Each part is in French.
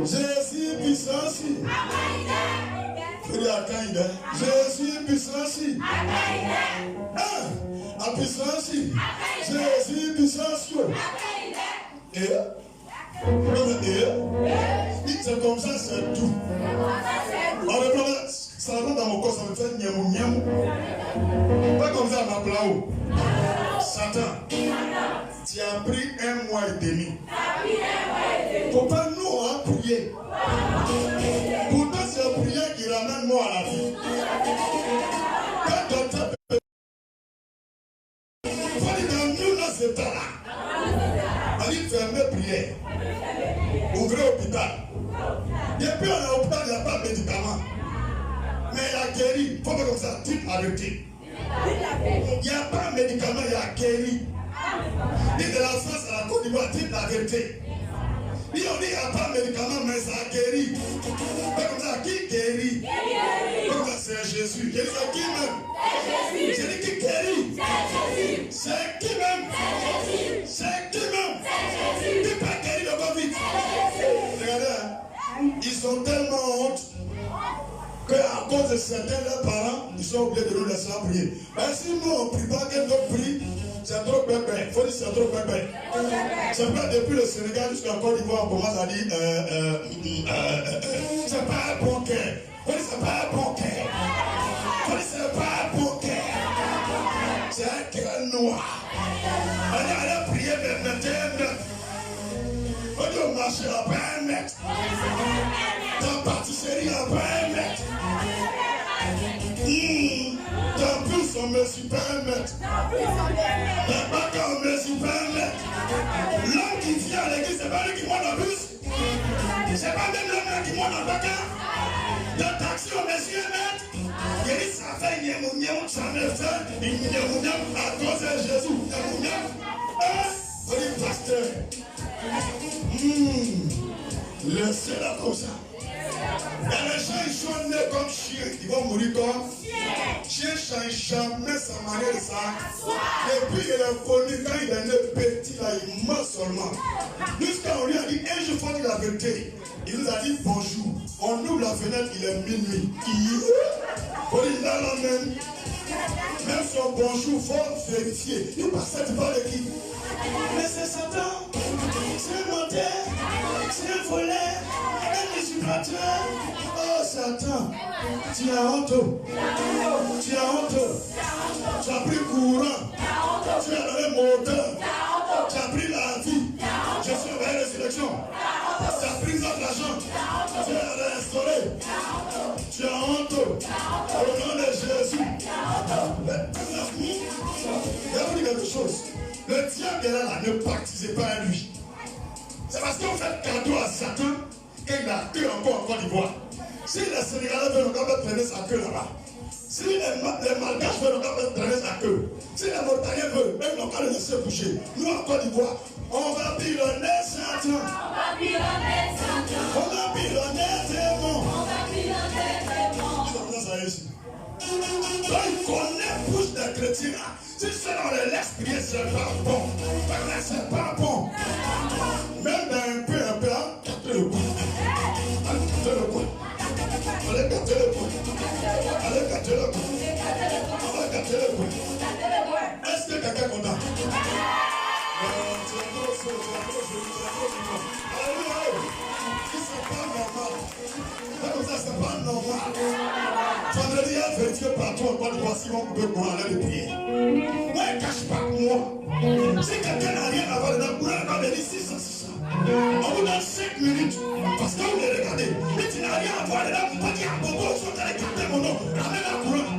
Jésus puissance. Jésus puissance. A puissance. Jésus puissance. Et c'est comme ça, c'est tout. Ça rentre dans mon corps, ça me fait niamou niamou. Pas comme ça, ma plao. Satan, tu as pris 1 mois et demi. Pourtant, nous, on a prié. Pourtant, c'est la prière qui ramène moi à la vie. Quand docteur dans nous, dans ce temps-là, on dit fermer prière. Ouvrez l'hôpital. Depuis on est à l'hôpital, il n'y a pas de médicaments. Mais il a guéri. Il faut pas comme ça, type arrêté. Il n'y a pas de médicament, il a guéri. Dit de la France à la Côte d'Ivoire, type la vérité. Il on dit qu'il n'y a pas de médicament, mais ça a guéri. Pas comme ça, qui guérit? Comme ça, c'est Jésus. J'ai dit c'est qui même? J'ai dit qui guérit? C'est qui même? C'est qui même? Qui peut guérir le Covid? Regardez, hein? Ils sont tellement honte qu'à cause de certains leurs parents, ils sont obligés de nous laisser prier. Mais si nous on ne prie pas, que d'autres prient, c'est trop bébé. Il faut dire c'est trop bébé. C'est pas depuis le Sénégal jusqu'à Côte d'Ivoire, on commence à dire c'est pas un bon cœur. Il faut dire c'est pas un bon cœur. Il faut dire c'est pas un bon cœur. C'est un cœur noir. Allez prier maintenant. On dit au marché à pas 1 mètre. Dans la pâtisserie à pas 1 mètre. Dans plus on me suit pas 1 mètre. Dans bac on me suit pas 1 mètre. L'homme qui vient à l'église, c'est pas lui qui monte en bus. C'est pas même l'homme qui monte en bac. Dans taxi on me suit 1 mètre. Il dit ça fait niamou, ça me fait niamou à cause de Jésus. Niamou. Oui, pasteur. Laissez-la comme ça. Et les gens ils sont nés comme chiens, ils vont mourir comme chien. Chien change jamais sa manière de ça. Et puis il est connu quand il est né petit là, il meurt seulement. Jusqu'à on lui a dit un jour il faut dire la vérité. Il nous a dit bonjour. On ouvre la fenêtre, il est minuit. On dit là même. Même son bonjour, il faut vérifier. Il passait tu parles de qui? Mais c'est Satan. C'est un menteur. C'est un voleur. Un usurpateur. Oh Satan. Tu as honte. Tu as honte. Tu as pris courant. Tu as donné moteur. Tu as pris la vie. Je suis envoyé la résurrection. Tu as pris notre argent. Tu as restauré. Tu as honte. Au nom de Jésus. Il y a quelque chose. Le diable est là, ne participez pas à lui. C'est parce qu'on fait cadeau à Satan qu'il a queue encore en Côte d'Ivoire. Si les Sénégalais veulent encore traîner sa queue là-bas, si les Malgaches veulent encore traîner sa queue, si les Mauritaniens veulent, même encore les laisser coucher, nous en Côte d'Ivoire, on va pilonner Satan. On va pilonner Satan. On va pilonner démon. On va pilonner démon. Comment ça ici? Donc il connaît plus des chrétiens là. Si c'est dans l'esprit, c'est pas bon. C'est pas bon. Même dans un peu, gâtez le coup. Allez, gâtez le coup. Allez, gâtez le coup. Allez, gâtez le coup. On va gâter le coup. Est-ce que quelqu'un est content? C'est pas normal. Comme ça, c'est pas normal. Vendredi, il y a vérifié partout en Côte d'Ivoire si on peut aller de prier. Moi, il ne cache pas que moi. Si quelqu'un n'a rien à voir dedans, vous n'avez pas dit 600. On vous donne 5 minutes. Parce que vous les regardez. Mais tu n'as rien à voir dedans, vous ne dire à Bobo, ils sont allés capter mon nom. Ramène la courant.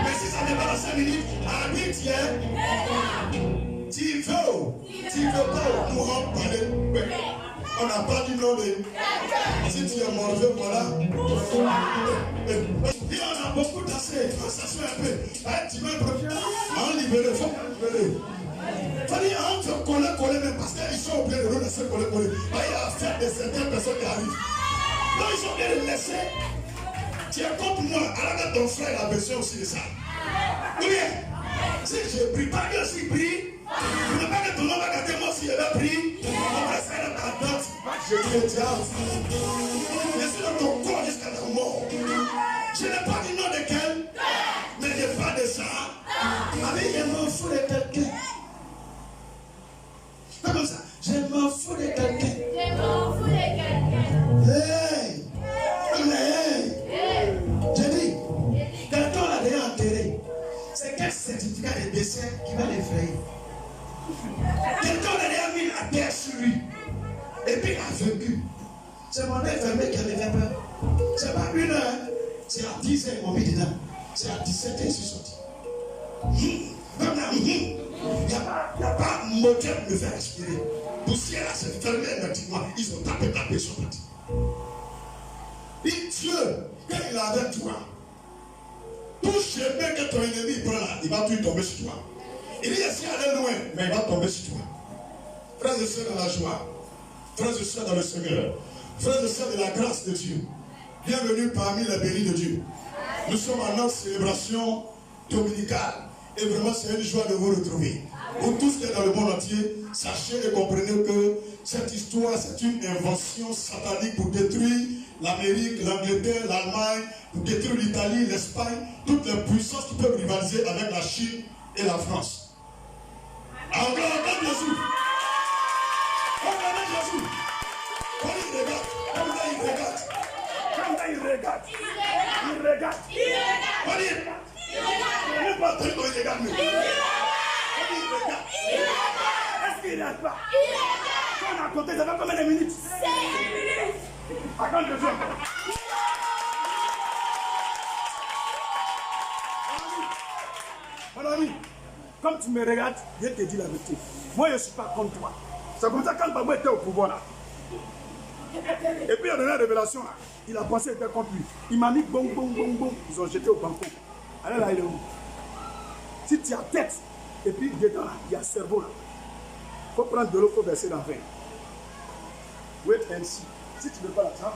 Mais si ça n'est pas dans 5 minutes, à 8 hier, tu veux pas nous en parler. On n'a pas dit non, mais si tu es mauvais, voilà. Et on a beaucoup d'assez. On s'assoit un peu. Tu veux en libérer, il faut libérer. Il faut dire, on te coller, mais parce qu'ils sont obligés de nous laisser coller. Il y a affaire de certaines personnes qui arrivent. Donc ils sont obligés de laisser. Tu es comme moi, alors que ton frère a besoin aussi de ça. Oui, si je ne prie pas, que s'il prie, je ne veux pas que tout le monde va gâter moi si je vais prier. On va faire la date. Je suis dans ton corps jusqu'à la mort. Je n'ai pas dit nom de quel, mais je parle de ça. Avec je m'en fous de quelqu'un. Comme ça, je m'en fous de quelqu'un. Hey! Hey! Je dis, quelqu'un l'a déjà enterré. C'est quel certificat de décès qui va l'effrayer? Quelqu'un l'a déjà mis la terre sur lui. Et puis il a vécu. C'est mon infirmier qui avait fait peur. C'est pas 1 heure. C'est à 10 heures, ils m'ont mis dedans. C'est à 17 heures, je suis sorti. Il n'y a pas moteur de me faire respirer. Poussière là, c'est fermé hermétiquement. Ils ont tapé, ils sont partis. Et Dieu, quand il est avec toi, tout chemin que ton ennemi prend là, il va tout tomber sur toi. Il dit, si aller loin, mais il va tomber sur toi. Frères et sœurs dans la joie, frères et sœurs dans le Seigneur, frères et sœurs de la grâce de Dieu, bienvenue parmi les bénis de Dieu. Nous sommes en notre célébration dominicale. Et vraiment, c'est une joie de vous retrouver. Vous tous qui êtes dans le monde entier, sachez et comprenez que cette histoire, c'est une invention satanique pour détruire l'Amérique, l'Angleterre, l'Allemagne, pour détruire l'Italie, l'Espagne, toutes les puissances qui peuvent rivaliser avec la Chine et la France. Encore Jésus. Encore Jésus. Quand il regarde, comme ça il regarde. Comme ça il regarde. Il regarde. Il regarde. Il n'est pas très bon, il regarde. Il regarde. Est-ce qu'il ne regarde pas? Quand on a compté, ça fait combien de minutes? 5 minutes. Attends, je suis encore. Mon ami, comme tu me regardes, je te dis la vérité. Moi, je ne suis pas contre toi. C'est comme ça quand Babou était au pouvoir là. Et puis il a donné la révélation là. Il a pensé qu'il était contre lui. Il m'a mis bon. Ils ont jeté au balcon. Allez là, il est où? Si tu as tête, et puis dedans là, il y a cerveau là. Il faut prendre de l'eau, il faut verser dans le vin. Wait and see. Si tu ne veux pas la ça.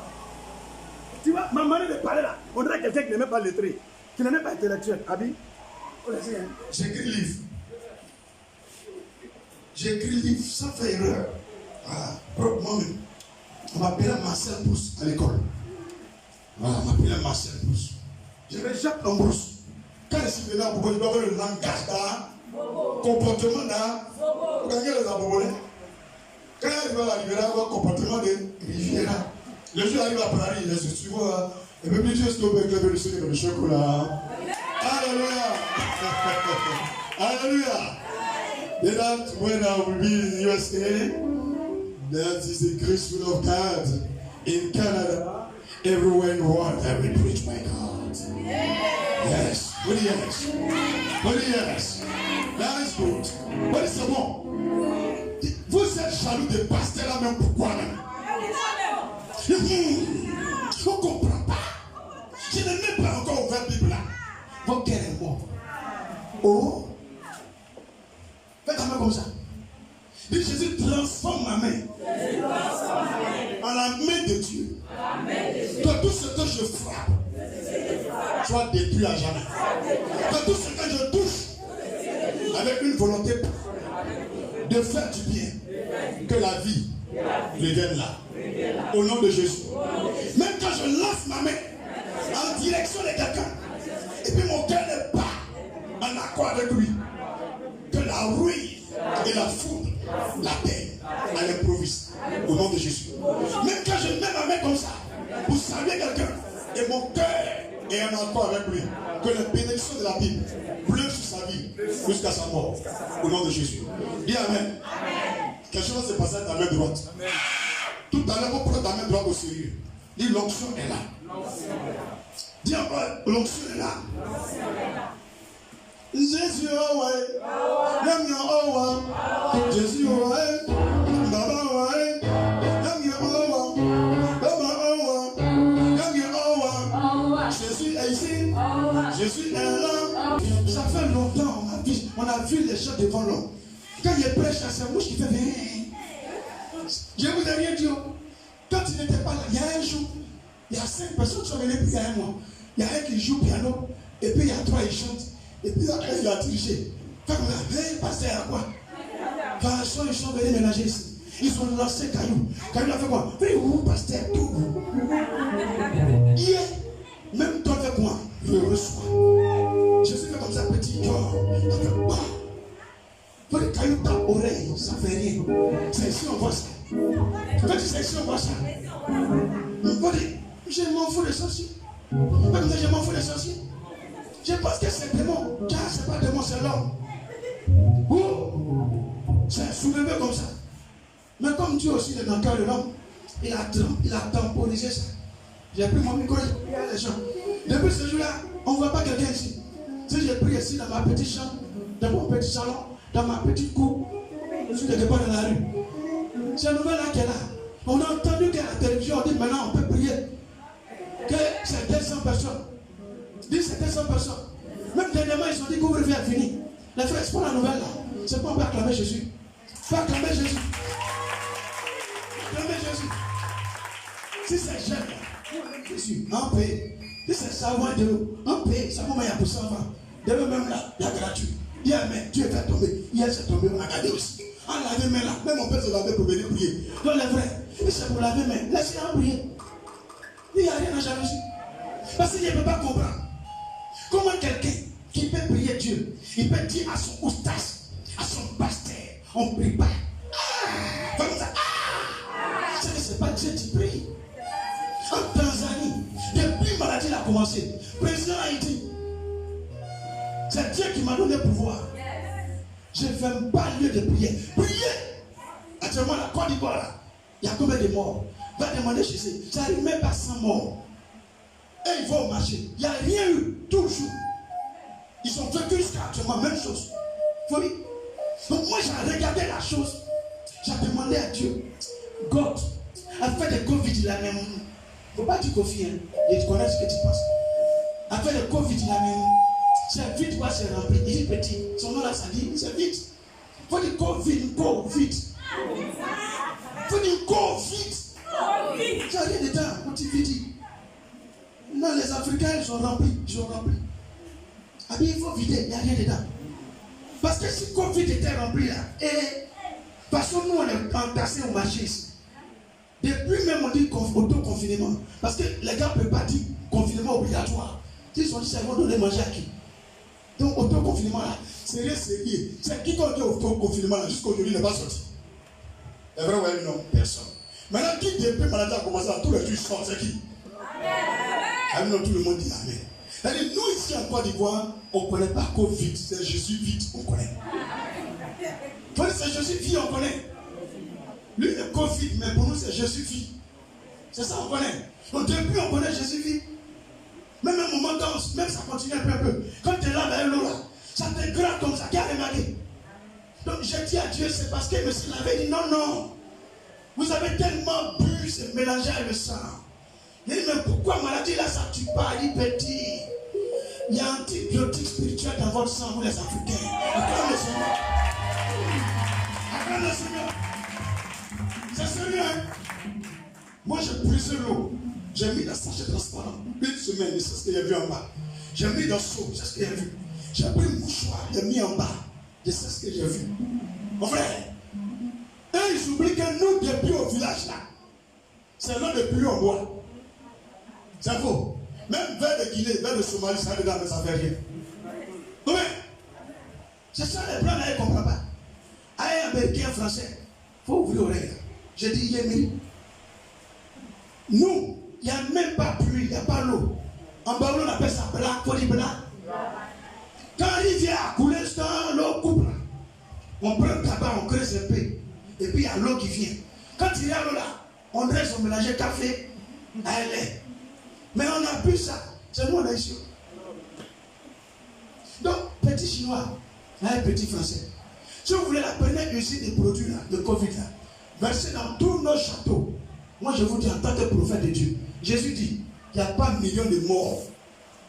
Tu vois, ma manière de parler là, on dirait quelqu'un qui n'aimait pas lettré, qui n'aimait pas intellectuel. Abi, j'écris livre. J'écris livre sans faire erreur. Voilà, moi-même. On m'appelait Marcel Brousse à l'école. Voilà, on m'appelait Marcel Brousse. J'avais Jacques Lambrousse. Quand je suis venu à Bobo, je dois avoir le langage là, comportement là. Vous gagnez les abobonais. Quand il va à la Libéra, avoir comportement de rivière. Le jour arrive à Paris, il est sur suivant. Et même Dieu se trouve avec le Seigneur de chocolat. Alléluia. Alléluia. That when I will be in USA, that is the grace of God. In Canada, everywhere in the world, I will preach my God. Yes. But yes. But yes. That is good. But c'est bon. Vous êtes jaloux de pasteur là même pourquoi même? Je ne comprends pas. Je n'ai même pas encore ouvert la Bible là. Votre cœur est mort. Oh. Faites la main comme ça. Dis Jésus, transforme ma main en la main de Dieu. Que tout ce que je frappe soit détruit à jamais. Que tout ce que je touche avec une volonté de faire du bien, que la vie revienne là. Au nom de Jésus. Même quand je lance ma main en direction de quelqu'un, et puis mon cœur n'est pas en accord avec lui, que la ruine et la foudre, la paix, à l'improviste. Au nom de Jésus. Même quand je mets ma main comme ça, pour saluer quelqu'un, et mon cœur est en accord avec lui, que la bénédiction de la Bible pleut sur sa vie jusqu'à sa mort. Au nom de Jésus. Dis Amen. Quelque chose s'est passé à ta main droite. Amen. Tout à l'heure, vous prenez ta main droite au sérieux. Dis l'onction est là. Dis encore, l'onction est là. Jésus, oh ouais. Oh ouais. Jésus, oh ouais. Baba, oh ouais. Jésus est ici. Jésus est là. Ça fait longtemps, on a vu les gens devant l'homme. Quand il prêche, c'est un mouche qui fait bien. Je vous ai rien dit. Quand il n'était pas là, il y a un jour, il y a 5 personnes qui sont venues prier à moi. Il y a un qui joue piano, et puis il y a 3 qui chantent, et puis un il a dirigé. Quand on a dit, pasteur à quoi? Quand ils sont venus ménager ici. Ils ont lancé Caillou. Caillou a fait quoi? Mais où, pasteur, tout. Hier, même toi avec moi, je reçois. Jésus fait comme ça, petit cœur. Il fait bah. Quand les cailloux tapent oreille, ça ne fait rien. C'est ici on voit ça. Quand tu sais ici on voit ça. Je m'en fous des sorciers. Même si je m'en fous des sorciers. Je pense que c'est démon. Car c'est pas démon, c'est l'homme. C'est soulevé comme ça. Mais comme Dieu aussi est dans le cœur de l'homme, il a temporisé ça. J'ai pris mon micro, il y a les gens. Depuis ce jour-là, on ne voit pas quelqu'un ici. Si j'ai pris ici dans ma petite chambre, dans mon petit salon, dans ma petite cour, je suis quelque part dans la rue. C'est la nouvelle là qui est là. On a entendu qu'à la télévision, on dit maintenant on peut prier. Que c'est 200 personnes. Dit c'est 200 personnes. Même dernièrement, ils ont dit qu'ouvre-vie est fini. Les frères, c'est pas la nouvelle là. C'est pas on peut acclamer Jésus. Faut acclamer Jésus. Acclamer Jésus. Si c'est jeune, Jésus, on paye. Si c'est savant de l'eau, on paye. Ça va, il y a pour 100 francs. Demain même là, il y a gratuit. Hier, mais Dieu fait tomber. Hier, c'est tombé, on a gardé aussi. On lave main là. Même on peut se laver pour venir prier. Donc les frères, c'est pour laver main. Laissez-les prier. Il n'y a rien à jalousie. Parce qu'il ne peut pas comprendre. Comment quelqu'un qui peut prier Dieu, il peut dire à son oustas, à son pasteur, on ne prie pas. Comme ça. C'est que ce n'est pas Dieu qui prie. En Tanzanie, depuis que la maladie a commencé, le président a dit, c'est Dieu qui m'a donné le pouvoir. Je ne fais pas lieu de prier. Prier. Actuellement, la Côte d'Ivoire, là, il y a combien de morts? Va demander chez eux. Ça n'arrive même pas 100 morts. Et ils vont au marché. Il n'y a rien eu. Toujours. Ils ont vécu jusqu'à actuellement, même chose. Oui. Donc moi, j'ai regardé la chose. J'ai demandé à Dieu. God, afin de Covid, il a même. Il ne faut pas dire Covid. Il connaît ce que tu penses. Afin de Covid, il a même. C'est vite, quoi, c'est rempli. Il dit petit. Son nom là, ça dit, c'est vite. Il faut dire Covid, Covid. Il faut dire Covid. Il n'y a rien dedans, petit vite. Non, les Africains, ils sont remplis. Ils sont remplis. Ah bien, il faut vider, il n'y a rien dedans. Parce que si Covid était rempli là, et parce que nous, on est entassés au marché ici. Depuis même, on dit auto-confinement. Parce que les gars ne peuvent pas dire confinement obligatoire. Ils ont dit, ça, ils vont donner manger à qui? Donc, auto-confinement là, c'est sérieux. C'est qui qu'on dit auto-confinement là, jusqu'aujourd'hui, il n'est pas sorti. C'est vrai, ouais, non, personne. Maintenant, qui depuis maladie a commencé à tous les jours sortent, c'est qui? Amen. Tout le monde dit Amen. C'est-à-dire, nous ici en Côte d'Ivoire, on ne connaît pas Covid, c'est Jésus vite, on connaît. C'est Jésus vie, on connaît. Lui, le Covid, mais pour nous, c'est Jésus vie. C'est ça, on connaît. Donc, depuis, on connaît Jésus vie. Même un moment danse, même ça continue un peu. Quand tu es là, derrière l'eau, là, ça te gratte comme ça. Qui a remarqué? Donc, j'ai dit à Dieu, c'est parce que monsieur l'avait dit non. Vous avez tellement bu, c'est mélangé avec le sang. Il dit, mais pourquoi maladie là, ça ne tue pas? Il dit, petit, il y a un antibiotique spirituel dans votre sang, vous les Africains. Acclame le Seigneur. Acclame le Seigneur. C'est sérieux, hein? Moi, j'ai brisé l'eau. J'ai mis dans sachet transparent. Une semaine, c'est ce que j'ai vu en bas. J'ai mis dans le seau, c'est ce que j'ai vu. J'ai pris le mouchoir, j'ai mis en bas. C'est ce que j'ai vu. Mon frère, et ils oublient que nous, depuis au village là, c'est là depuis on boit. C'est faux. Même vers le Guinée, vers le Somalie, ça dedans, mais ça ne fait rien. Oui. C'est ça les blancs là, ils ne comprennent pas. Aïe, américain, français, il faut ouvrir l'oreille. J'ai dit, Yémi. Nous, il n'y a même pas pluie, il n'y a pas l'eau. En bas, on appelle ça blanc, faut dire blanc. Quand il vient à couler, l'eau coupe. On prend le tabac, on creuse un peu. Et puis il y a l'eau qui vient. Quand il y a l'eau là, on reste, on mélange café à lait. Mais on a bu ça. C'est nous, on est ici. Donc, petit chinois, un petit français. Si vous voulez la première usine des produits là, de Covid là, versez dans tous nos châteaux. Moi, je vous dis en tant que prophète de Dieu, Jésus dit, il n'y a pas millions de morts.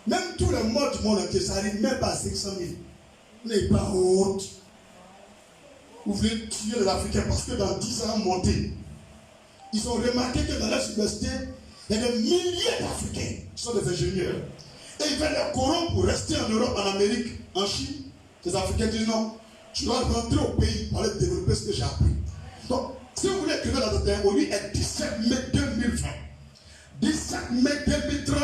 Même tous les morts du monde entier, ça n'arrive même pas à 500 000. Vous n'avez pas honte. Vous voulez tuer les Africains parce que dans 10 ans montés, ils ont remarqué que dans leur université, il y a des milliers d'Africains qui sont des ingénieurs. Et ils veulent les corrompre pour rester en Europe, en Amérique, en Chine. Les Africains disent non, tu dois rentrer au pays pour aller développer ce que j'ai appris. Donc, Si vous voulez écrire dans votre terre, on dit est 17 mai 2020. 17 mai 2030,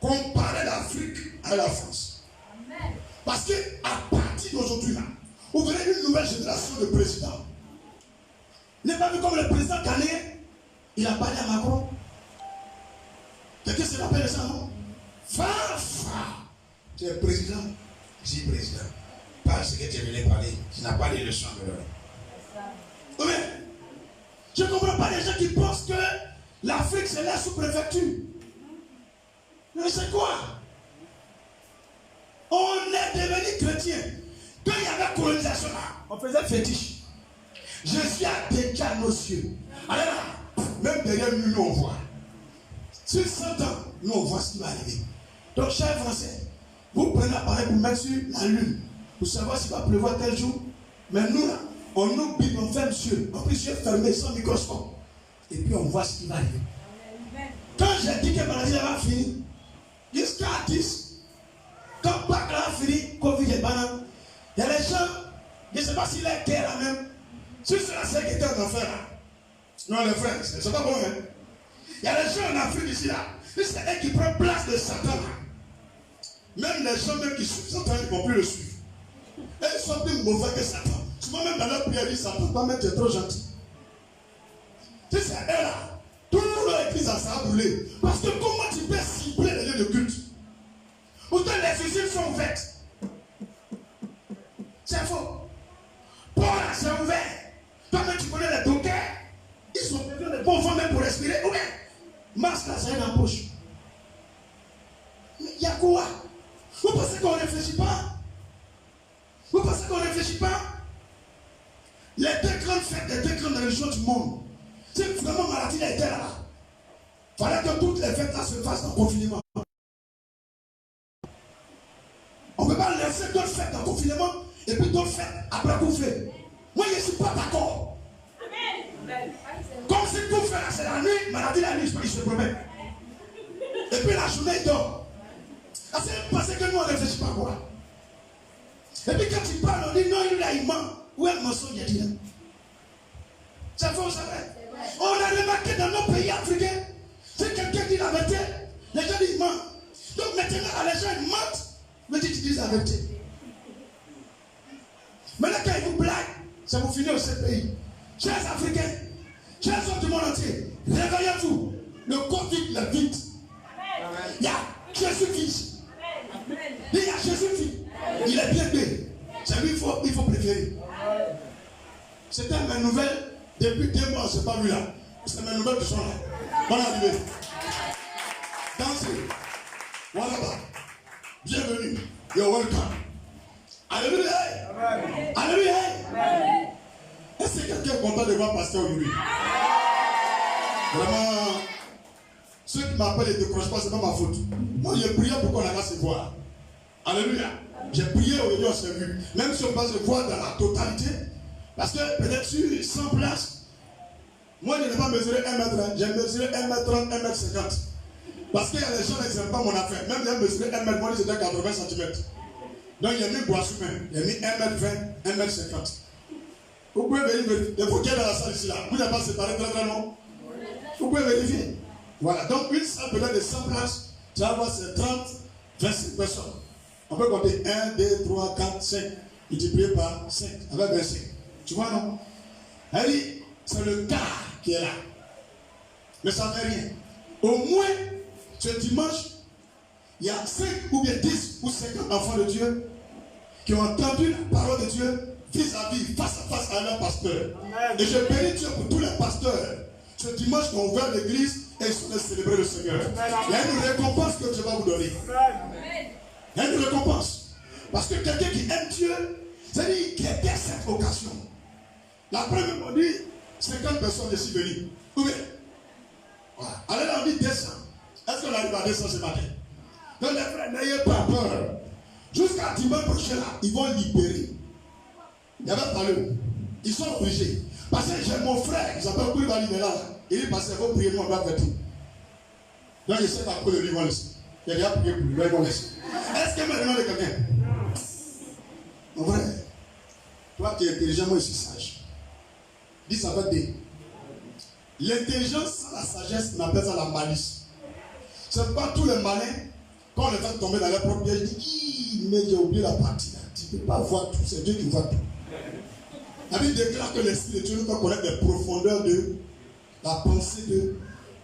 comparer l'Afrique à la France. Amen. Parce qu'à partir d'aujourd'hui, là, vous verrez une nouvelle génération de présidents. Vous n'avez pas vu comme le président ghanéen, il a parlé à Macron. Quelqu'un se rappelle de ça, non? Fafa. Tu es président. Je suis président. Parce que tu es venu parler. Tu n'as pas les leçons à me donner. Oui. Je ne comprends pas les gens qui pensent que l'Afrique c'est la sous-préfecture. Mais c'est quoi? On est devenu chrétien. Quand il y avait colonisation là, on faisait fétiche. Je suis à déjà nos cieux. Alors là, même derrière nous, on voit. Sur 100 ans, nous on voit ce qui va arriver. Donc, chers Français, vous prenez l'appareil pour mettre sur la lune, pour savoir s'il va pleuvoir tel jour. Mais nous là, on oublie, on ferme les yeux, on peut les yeux fermés sans microscope. Et puis on voit ce qui va arriver. Quand j'ai dit que la maladie va finir, jusqu'à 10, quand Pâques a fini, Covid et banane, il y a les gens, je ne sais pas si les guerres là même, si c'est la seule qui était en enfer là. Non, les frères, c'est pas bon, hein. Il y a les gens en Afrique ici là, c'est eux qui prennent place de Satan là. Même les gens même qui suivent Satan, ils ne vont plus le suivre. Et ils sont plus mauvais que Satan. Souvent même dans leur prière, ils disent Satan, toi même tu es trop gentil. Tu sais, c'est eux là. Tout leur église ça a brûlé. Parce que comment tu peux cibler les lieux de culte? Pourtant les usines sont ouvertes. C'est faux. Pour là, c'est ouvert. Toi-même tu connais les dockers. Ils ont besoin de bons vents même pour respirer. Oui. Masque là, c'est dans la poche. Mais il y a quoi? Vous pensez qu'on ne réfléchit pas? Vous pensez qu'on ne réfléchit pas? Les deux grandes fêtes, les deux grandes religions du monde. Si vraiment maladie était là, il fallait que toutes les fêtes là se fassent en confinement. On ne peut pas laisser d'autres fêtes en confinement et puis d'autres fêtes après coup fait. Moi je ne suis pas d'accord. Comme si tout fait là c'est la nuit, maladie la nuit, il se promet. Et puis la journée il dort. C'est parce que nous on ne réfléchit pas quoi. Et puis quand il parle, on dit non, il ment. Où est le mensonge, il dit là? C'est faux, ça va. On a remarqué dans nos pays africains, si quelqu'un dit la vérité, les gens disent mentent. Donc maintenant, les gens ils mentent, mais tu dis la vérité. Maintenant, quand ils vous blaguent, ça vous finit au pays. Chers Africains, chers hommes du monde entier, réveillez-vous. Le Covid est vite. Il y a Jésus-Christ. Il y a Jésus-Christ. Il est bien bé. C'est lui il faut préférer. C'était mes nouvelles. Depuis 2 mois, je n'ai pas vu là. C'est mes nouvelles qui sont là. Bonne arrivée. Dansez. Voilà. Bienvenue. You're welcome. Alléluia. Alléluia. Est-ce que quelqu'un est content de voir pasteur aujourd'hui? Vraiment, ceux qui m'appellent et ne décrochent pas, ce n'est pas ma faute. Moi, j'ai prié pour qu'on arrive se voir. Alléluia. J'ai prié aujourd'hui, on s'est vu. Même si on va se voir dans la totalité, parce que peut-être sur 100 places, moi je n'ai pas mesuré 1 mètre, j'ai mesuré 1 mètre 30, 1 mètre 50. Parce qu'il y a des gens qui n'aiment pas mon affaire. Même j'ai mesuré 1 mètre, moi c'était 80 cm. Donc il a mis boisson même. Il a mis 1 mètre 20, 1 mètre 50. Vous pouvez vérifier. Il faut qu'il y ait dans la salle ici là. Vous n'avez pas séparé très très long. Vous pouvez vérifier. Voilà. Donc une salle peut-être de 100 places, tu vas voir c'est 30, 25 personnes. On peut compter 1, 2, 3, 4, 5. Multiplié par 5 avec 25. Tu vois non? Elle dit, c'est le quart qui est là. Mais ça ne fait rien. Au moins, ce dimanche, il y a 5 ou bien 10 ou 50 enfants de Dieu qui ont entendu la parole de Dieu vis-à-vis, face à face à leur pasteur. Amen. Et je bénis Dieu pour tous les pasteurs. Ce dimanche, on ouvert l'église et ils sont allés célébrer le Seigneur. Amen. Il y a une récompense que Dieu va vous donner. Amen. Il y a une récompense. Parce que quelqu'un qui aime Dieu, c'est-à-dire qu'il était cette occasion. La première, on dit 50 personnes ici venues. Oui. Voilà. Alors là, on dit 200. Est-ce qu'on arrive à 200 ce matin? Donc les frères, n'ayez pas peur. Jusqu'à dimanche prochain, là, ils vont libérer. Il n'y avait pas le. Ils sont obligés. Parce que j'ai mon frère, il s'appelle Koulibaly là. Il dit parce qu'il faut prier, nous on doit faire tout. Donc je sais qu'après le livre, ils vont laisser. Il y a déjà prié pour lui, ils vont laisser. Est-ce que maintenant de quelqu'un? Mon frère, toi qui es intelligent, moi je suis sage. Dis ça va dire. L'intelligence sans la sagesse, on appelle ça la malice. C'est pas tous les malins, quand on les fait tomber dans leur propre piège, ils disent, mais j'ai oublié la partie là. Tu ne peux pas voir tout, c'est Dieu qui voit tout. La Bible déclare que l'Esprit de Dieu nous fait connaître les profondeurs de la pensée de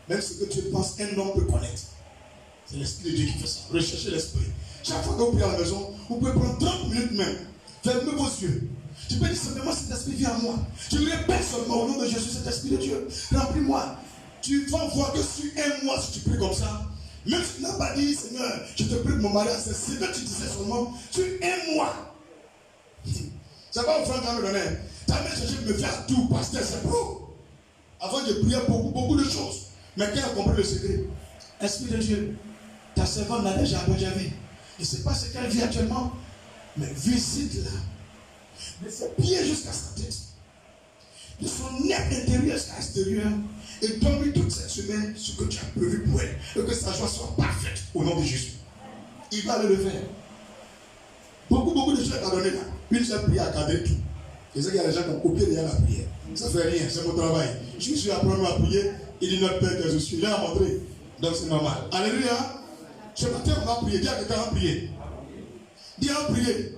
même ce que tu penses, un homme peut connaître. C'est l'Esprit de Dieu qui fait ça. Recherchez l'Esprit. Chaque fois que vous priez à la maison, vous pouvez prendre 30 minutes même. Fermez vos yeux. Tu peux dire simplement, cet esprit vient à moi. Je le répète seulement au nom de Jésus, cet esprit de Dieu. Remplis-moi. Tu vas voir que sur un mois, si tu pries comme ça, même si tu n'as pas dit, Seigneur, je te prie pour mon mariage, c'est ce que tu disais seulement, sur un mois. Ça va offrir quand même donner. Tu as même cherché de me faire tout, pasteur, c'est pro. Avant, je priais beaucoup de choses. Mais qui a compris le secret? Esprit de Dieu, ta servante l'a déjà vu. Je ne sais pas ce qu'elle vit actuellement, mais visite-la. De ses pieds jusqu'à sa tête. De son nez intérieur jusqu'à l'extérieur. Et donne-lui toute cette semaine ce que tu as prévu pour elle. Et que sa joie soit parfaite au nom de Jésus. Il va le faire. Beaucoup de choses à donner là. Une seule prière à cadrer tout. Je sais qu'il y a des gens qui ont copié déjà la prière. Ça ne fait rien, c'est mon travail. Je suis appris à prier. Il dit notre Père que je suis. Il a montré. Donc c'est normal. Alléluia. Ce matin, on va prier. Dis à quelqu'un, on va prier. Dis à prier.